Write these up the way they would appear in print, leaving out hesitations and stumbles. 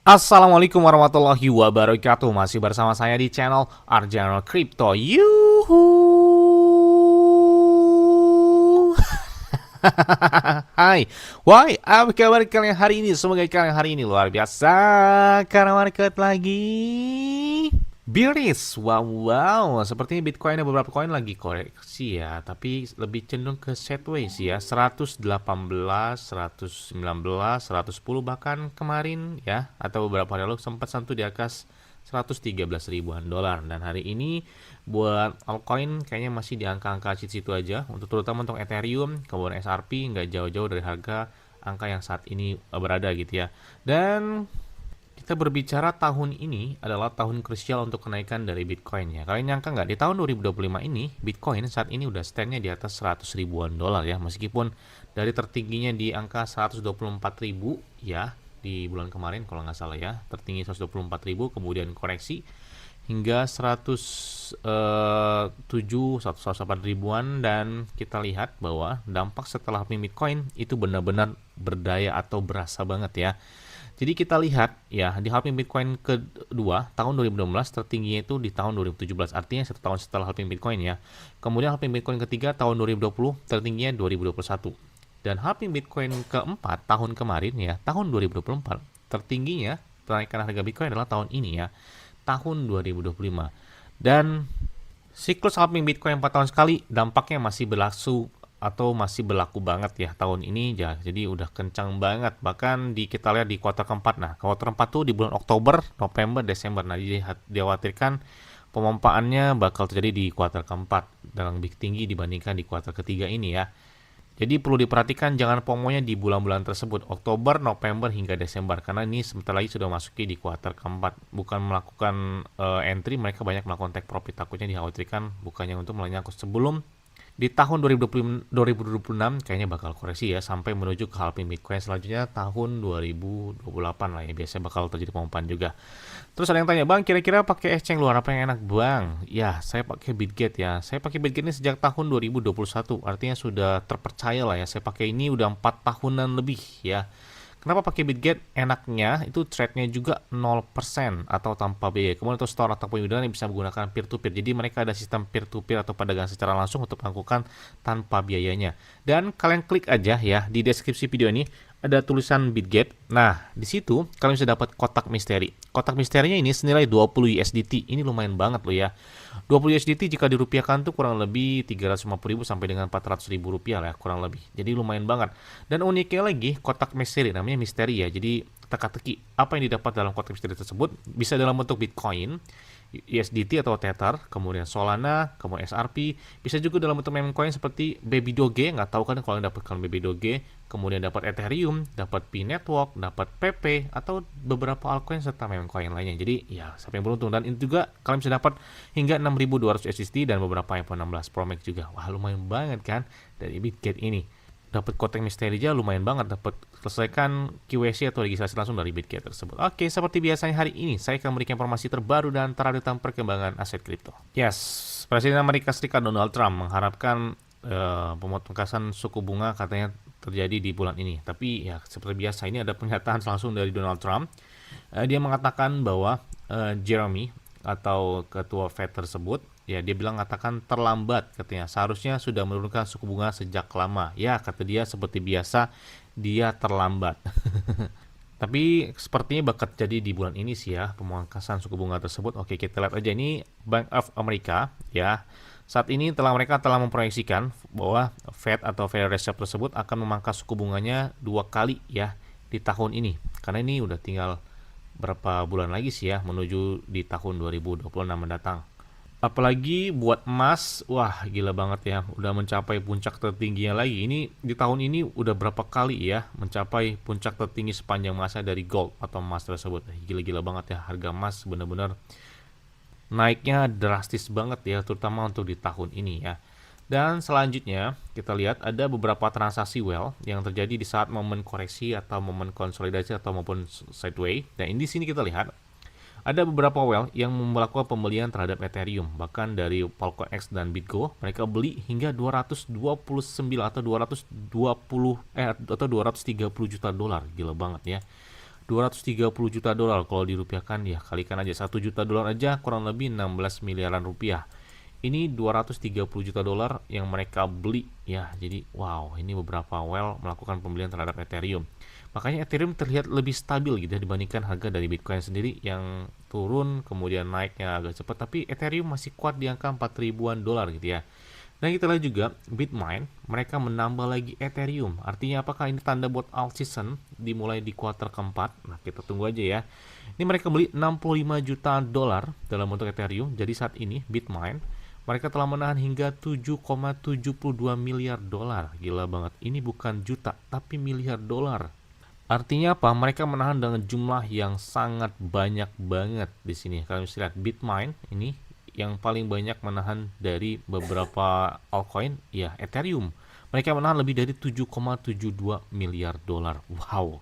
Assalamualaikum warahmatullahi wabarakatuh. Masih bersama saya di channel Arjana Crypto. Yuhu. Hai, why? Apa kabar kalian hari ini? Semoga kalian hari ini luar biasa karena market lagi bearish. Wow, wow. Sepertinya Bitcoin ada beberapa koin lagi koreksi ya, tapi lebih cenderung ke sideways ya. 118, 119, 110 bahkan kemarin ya, atau beberapa hari lalu sempat sentuh di atas 113 ribuan dolar, dan hari ini buat altcoin kayaknya masih di angka-angka situ aja, untuk terutama untuk Ethereum, kemudian XRP nggak jauh-jauh dari harga angka yang saat ini berada gitu ya. Dan kita berbicara tahun ini adalah tahun krusial untuk kenaikan dari Bitcoin ya. Kalian nyangka nggak di tahun 2025 ini Bitcoin saat ini udah standnya di atas 100 ribuan dolar ya, meskipun dari tertingginya di angka 124 ribu ya di bulan kemarin kalau nggak salah ya, tertinggi 124 ribu kemudian koreksi hingga 107 108 ribuan, dan kita lihat bahwa dampak setelah Bitcoin itu benar-benar berdaya atau berasa banget ya. Jadi kita lihat ya, di halving Bitcoin kedua tahun 2016 tertingginya itu di tahun 2017, artinya 1 tahun setelah halving Bitcoin ya. Kemudian halving Bitcoin ketiga tahun 2020 tertingginya 2021. Dan halving Bitcoin keempat tahun kemarin ya, tahun 2024 tertingginya kenaikan harga Bitcoin adalah tahun ini ya, tahun 2025. Dan siklus halving Bitcoin 4 tahun sekali dampaknya masih berlangsung atau masih berlaku banget ya tahun ini ya. Jadi udah kencang banget, bahkan kita lihat di kuartal keempat. Nah, kuartal keempat tuh di bulan Oktober, November, Desember. Nah, dikhawatirkan pemompaannya bakal terjadi di kuartal keempat dan lebih tinggi dibandingkan di kuartal ketiga ini ya. Jadi perlu diperhatikan jangan FOMO-nya di bulan-bulan tersebut, Oktober, November hingga Desember, karena ini sebentar lagi sudah masuki di kuartal keempat. Bukan melakukan entry, mereka banyak melakukan take profit, takutnya dikhawatirkan bukannya untuk menyangkut sebelum di tahun 2026 kayaknya bakal koreksi ya, sampai menuju ke halving Bitcoin selanjutnya tahun 2028 lah ya, biasanya bakal terjadi pemompaan juga. Terus ada yang tanya, bang, kira-kira pakai exchange luar apa yang enak, bang? Ya, saya pakai Bitget ya. Saya pakai Bitget ini sejak tahun 2021, artinya sudah terpercaya lah ya. Saya pakai ini udah 4 tahunan lebih ya. Kenapa pakai Bitget? Enaknya itu trade-nya juga 0% atau tanpa biaya. Kemudian untuk store ataupun yang bisa menggunakan peer to peer. Jadi mereka ada sistem peer to peer atau perdagangan secara langsung untuk melakukan tanpa biayanya. Dan kalian klik aja ya di deskripsi video ini ada tulisan Bitget. Nah, di situ kalian bisa dapat kotak misteri. Kotak misterinya ini senilai 20 USDT. Ini lumayan banget loh ya. 20 USDT jika dirupiahkan tuh kurang lebih 350.000 sampai dengan 400.000 rupiah lah kurang lebih. Jadi lumayan banget. Dan uniknya lagi kotak misteri, namanya misteri ya. Jadi teka-teki apa yang didapat dalam kotak misteri tersebut bisa dalam bentuk Bitcoin, USDT atau Tether, kemudian Solana, kemudian XRP, bisa juga dalam bentuk meme coin seperti Baby Doge, nggak tahu kan kalau yang dapatkan Baby Doge, kemudian dapat Ethereum, dapat Pi Network, dapat PP, atau beberapa altcoin serta meme coin lainnya. Jadi ya siapa yang beruntung, dan itu juga kalian bisa dapat hingga 6.200 USDT dan beberapa iPhone 16 Pro Max juga. Wah, lumayan banget kan dari Bitget ini. Dapat kotak misteri aja lumayan banget, dapat selesaikan KYC atau registrasi langsung dari Bitget tersebut. Oke, seperti biasanya hari ini saya akan memberikan informasi terbaru dan terupdate tentang perkembangan aset kripto. Yes, Presiden Amerika Serikat Donald Trump mengharapkan pemangkasan suku bunga katanya terjadi di bulan ini. Tapi ya seperti biasa ini ada pernyataan langsung dari Donald Trump. Dia mengatakan bahwa Jeremy atau ketua Fed tersebut ya, dia bilang katakan terlambat, katanya seharusnya sudah menurunkan suku bunga sejak lama ya, kata dia seperti biasa dia terlambat. Tapi sepertinya bakal jadi di bulan ini sih ya pemangkasan suku bunga tersebut. Oke, kita lihat aja ini Bank of America ya. Saat ini mereka telah memproyeksikan bahwa Fed atau Federal Reserve tersebut akan memangkas suku bunganya 2 kali ya di tahun ini. Karena ini udah tinggal berapa bulan lagi sih ya menuju di tahun 2026 mendatang. Apalagi buat emas, wah gila banget ya, udah mencapai puncak tertingginya lagi. Ini di tahun ini udah berapa kali ya mencapai puncak tertinggi sepanjang masa dari gold atau emas tersebut. Gila-gila banget ya, harga emas benar-benar naiknya drastis banget ya, terutama untuk di tahun ini ya. Dan selanjutnya kita lihat ada beberapa transaksi whale yang terjadi di saat momen koreksi atau momen konsolidasi atau maupun sideways. Dan di sini kita lihat ada beberapa whale yang melakukan pembelian terhadap Ethereum, bahkan dari Polkadot dan BitGo mereka beli hingga 229 atau 220 atau 230 juta dolar, gila banget ya. 230 juta dolar. Kalau dirupiahkan ya kalikan aja 1 juta dolar aja kurang lebih 16 miliaran rupiah. Ini 230 juta dolar yang mereka beli ya. Jadi wow, ini beberapa whale melakukan pembelian terhadap Ethereum. Makanya Ethereum terlihat lebih stabil gitu ya dibandingkan harga dari Bitcoin sendiri yang turun kemudian naiknya agak cepat, tapi Ethereum masih kuat di angka 4 ribuan dolar gitu ya. Dan kita lihat juga Bitmain, mereka menambah lagi Ethereum. Artinya apakah ini tanda buat alt season dimulai di kuartal keempat? Nah, kita tunggu aja ya. Ini mereka beli 65 juta dolar dalam bentuk Ethereum. Jadi saat ini Bitmain mereka telah menahan hingga 7,72 miliar dolar. Gila banget. Ini bukan juta, tapi miliar dolar. Artinya apa? Mereka menahan dengan jumlah yang sangat banyak banget di sini. Kalau misalnya lihat Bitmain ini yang paling banyak menahan dari beberapa altcoin, ya Ethereum. Mereka menahan lebih dari 7,72 miliar dolar. Wow.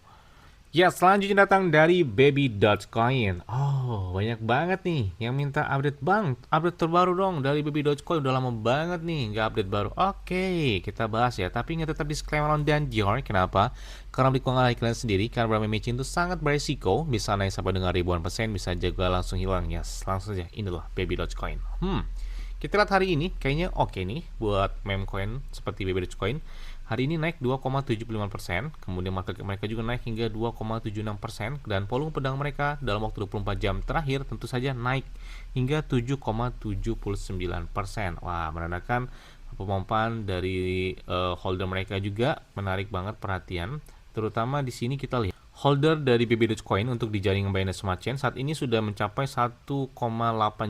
Ya, selanjutnya datang dari Baby Dogecoin. Oh, banyak banget nih yang minta update bang. Update terbaru dong dari Baby Dogecoin. Udah lama banget nih nggak update baru. Oke, kita bahas ya. Tapi ingat tetap disclaimer on dan Dior. Kenapa? Karena beli keuangan kalian sendiri. Karena bermain matching itu sangat berisiko. Bisa naik sampai dengan ribuan persen. Bisa juga langsung hilang. Yes, langsung saja. Inilah Baby Dogecoin. Kita lihat hari ini kayaknya oke nih buat meme coin seperti Baby Dogecoin. Hari ini naik 2,75%, kemudian market cap mereka juga naik hingga 2,76%, dan volume pedang mereka dalam waktu 24 jam terakhir tentu saja naik hingga 7,79%. Wah, menandakan pemompaan dari holder mereka juga menarik banget perhatian, terutama di sini kita lihat holder dari BB Dogecoin untuk di jaringan Binance Smart Chain saat ini sudah mencapai 1,8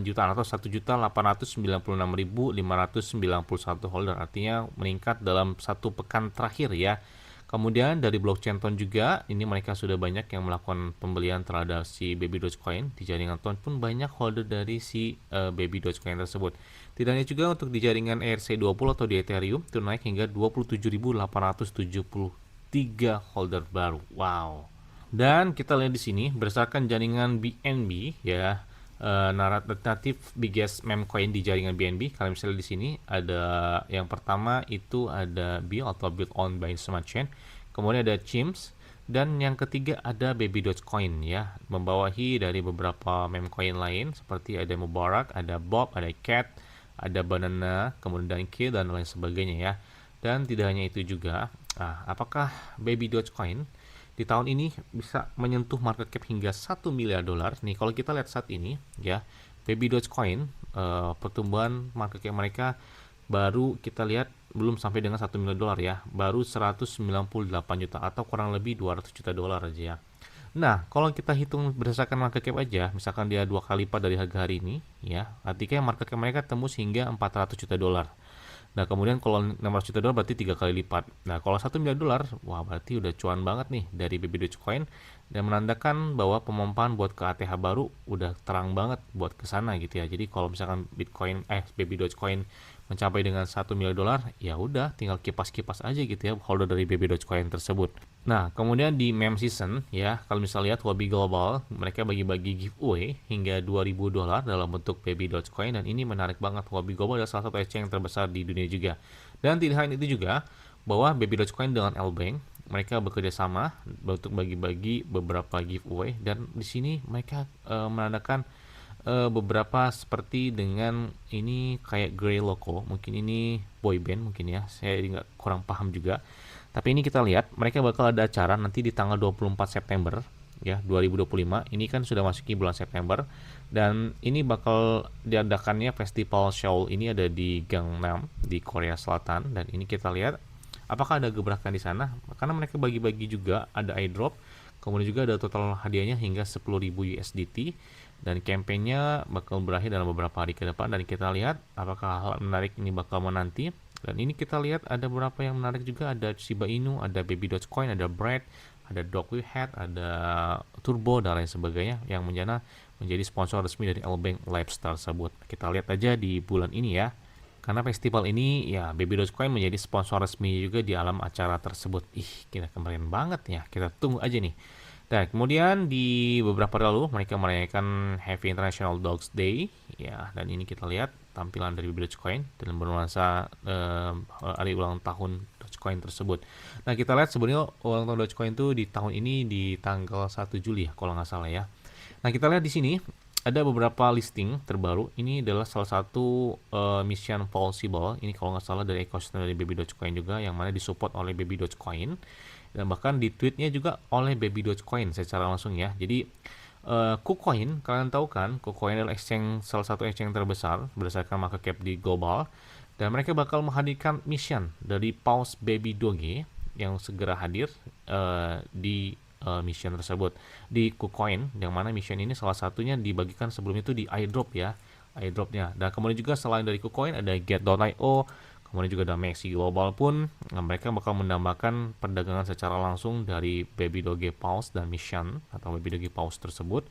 jutaan atau 1.896.591 holder, artinya meningkat dalam satu pekan terakhir ya. Kemudian dari blockchain Ton juga, ini mereka sudah banyak yang melakukan pembelian terhadap si Baby Dogecoin. Di jaringan Ton pun banyak holder dari si Baby Dogecoin tersebut. Tidak hanya juga untuk di jaringan ERC20 atau di Ethereum, itu naik hingga 27.873 holder baru. Wow. Dan kita lihat di sini berdasarkan jaringan BNB ya, narrative biggest meme coin di jaringan BNB. Kalau misalnya di sini ada yang pertama itu ada BIO atau Built on by Smart Chain, kemudian ada Chimps, dan yang ketiga ada Baby Dogecoin ya, membawahi dari beberapa meme coin lain seperti ada Mubarak, ada Bob, ada Cat, ada Banana, kemudian Danke dan lain sebagainya ya. Dan tidak hanya itu juga, apakah Baby Dogecoin di tahun ini bisa menyentuh market cap hingga 1 miliar dolar? Nih, kalau kita lihat saat ini ya, Baby Dogecoin pertumbuhan market cap mereka baru kita lihat belum sampai dengan 1 miliar dolar ya, baru 198 juta atau kurang lebih 200 juta dolar aja ya. Nah, kalau kita hitung berdasarkan market cap aja, misalkan dia 2 kali lipat dari harga hari ini ya, artinya market cap mereka tembus hingga 400 juta dolar. Nah, kemudian kalau 600 juta dolar berarti 3 kali lipat. Nah, kalau 1 miliar dolar, wah berarti udah cuan banget nih dari Baby Dogecoin, dan menandakan bahwa pemompaan buat ke ATH baru udah terang banget buat ke sana gitu ya. Jadi kalau misalkan Baby Dogecoin mencapai dengan 1 miliar dolar, ya udah tinggal kipas-kipas aja gitu ya holder dari Baby Dogecoin tersebut. Nah, kemudian di meme season ya, kalau misalnya lihat Huobi Global, mereka bagi-bagi giveaway hingga 2.000 dolar dalam bentuk Baby Dogecoin, dan ini menarik banget. Huobi Global adalah salah satu exchange yang terbesar di dunia juga. Dan tidak hanya itu juga, bahwa Baby Dogecoin dengan L-Bank mereka bekerja sama untuk bagi-bagi beberapa giveaway, dan di sini mereka menandakan beberapa seperti dengan ini kayak Grey Loco, mungkin ini boyband mungkin ya, saya nggak kurang paham juga. Tapi ini kita lihat mereka bakal ada acara nanti di tanggal 24 September ya 2025. Ini kan sudah masuki bulan September, dan ini bakal diadakannya festival show ini ada di Gangnam di Korea Selatan, dan ini kita lihat apakah ada gebrakan di sana karena mereka bagi-bagi juga, ada airdrop, kemudian juga ada total hadiahnya hingga 10.000 USDT, dan kampanyenya bakal berakhir dalam beberapa hari ke depan, dan kita lihat apakah hal menarik ini bakal menanti. Dan ini kita lihat ada beberapa yang menarik juga, ada Shiba Inu, ada Baby Dogecoin, ada Bread, ada Dogwifhat, ada Turbo dan lain sebagainya yang menjadi sponsor resmi dari L-Bank Labs tersebut. Kita lihat aja di bulan ini ya. Karena festival ini ya Baby Dogecoin menjadi sponsor resmi juga di alam acara tersebut. Kita keren banget ya. Kita tunggu aja nih. Dan kemudian di beberapa hari lalu mereka merayakan Happy International Dogs Day ya, dan ini kita lihat tampilan dari Baby Dogecoin dalam bernuansa hari ulang tahun Dogecoin tersebut. Nah, kita lihat sebenarnya ulang tahun Dogecoin itu di tahun ini di tanggal 1 Juli ya, kalau nggak salah ya. Nah, kita lihat di sini ada beberapa listing terbaru. Ini adalah salah satu mission possible. Ini kalau nggak salah dari ekosistem dari Baby Dogecoin juga, yang mana disupport oleh Baby Dogecoin. Dan bahkan di tweetnya juga oleh Baby Dogecoin secara langsung ya. Jadi KuCoin, kalian tahu kan, KuCoin adalah salah satu exchange terbesar berdasarkan market cap di global, dan mereka bakal menghadirkan mission dari Paus Baby Doge yang segera hadir di mission tersebut di KuCoin, yang mana mission ini salah satunya dibagikan sebelum itu di airdrop ya, airdropnya. Dan kemudian juga selain dari KuCoin ada Get.io, kemudian juga ada Maxi Global pun, mereka bakal menambahkan perdagangan secara langsung dari Baby Doge Pulse dan Mission atau Baby Doge Pulse tersebut.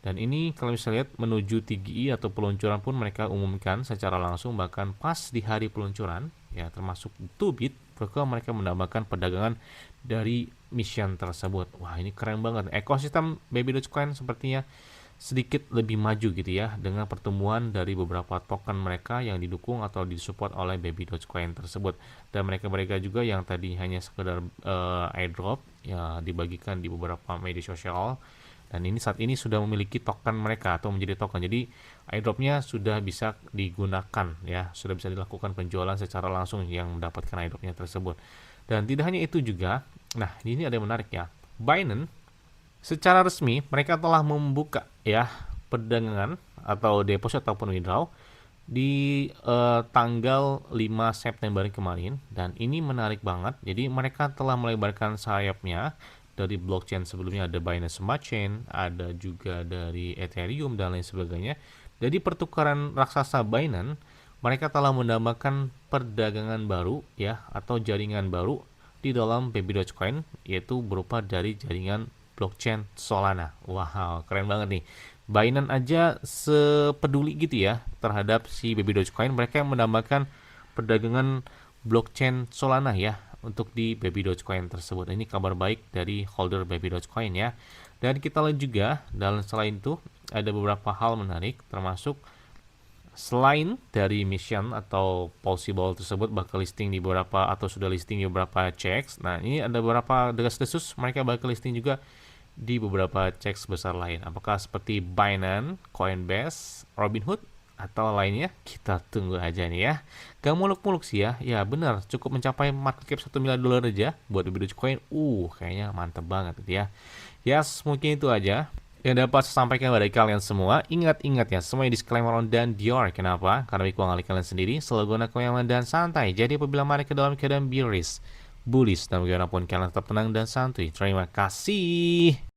Dan ini kalau bisa lihat menuju TGI atau peluncuran pun mereka umumkan secara langsung, bahkan pas di hari peluncuran ya, termasuk 2bit mereka menambahkan perdagangan dari Mission tersebut. Wah, ini keren banget. Ekosistem Baby Dogecoin sepertinya sedikit lebih maju gitu ya, dengan pertumbuhan dari beberapa token mereka yang didukung atau disupport oleh Baby Dogecoin tersebut. Dan mereka juga yang tadi hanya sekedar airdrop ya, dibagikan di beberapa media sosial, dan ini saat ini sudah memiliki token mereka atau menjadi token. Jadi airdropnya sudah bisa digunakan ya, sudah bisa dilakukan penjualan secara langsung yang mendapatkan airdropnya tersebut. Dan tidak hanya itu juga, nah ini ada yang menarik ya, Binance secara resmi mereka telah membuka ya perdagangan atau deposit ataupun withdraw di tanggal 5 September kemarin, dan ini menarik banget. Jadi mereka telah melebarkan sayapnya dari blockchain sebelumnya, ada Binance Smart Chain, ada juga dari Ethereum dan lain sebagainya. Jadi pertukaran raksasa Binance, mereka telah menambahkan perdagangan baru ya atau jaringan baru di dalam Baby Dogecoin, yaitu berupa dari jaringan blockchain Solana. Wow, keren banget nih. Binance aja sepeduli gitu ya terhadap si Baby Dogecoin, mereka yang menambahkan perdagangan blockchain Solana ya untuk di Baby Dogecoin tersebut. Ini kabar baik dari holder Baby Dogecoin ya. Dan kita lihat juga, dan selain itu ada beberapa hal menarik, termasuk selain dari mission atau possible tersebut bakal listing di beberapa atau sudah listing di beberapa checks. Nah, ini ada beberapa desas-desus mereka bakal listing juga di beberapa checks besar lain. Apakah seperti Binance, Coinbase, Robinhood atau lainnya? Kita tunggu aja nih ya. Gak muluk-muluk sih ya. Ya benar, cukup mencapai market cap $1 miliar aja buat Baby Dogecoin. Kayaknya mantep banget gitu ya. Yes, mungkin itu aja yang dapat saya sampaikan kepada kalian semua. Ingat-ingat ya, semuanya disclaimer on dan Dior. Kenapa? Karena keuangan kalian sendiri selalu gunakan yang aman dan santai. Jadi apabila mereka dalam keadaan bearish, bullish, dan bagaimanapun kalian tetap tenang dan santuy. Terima kasih.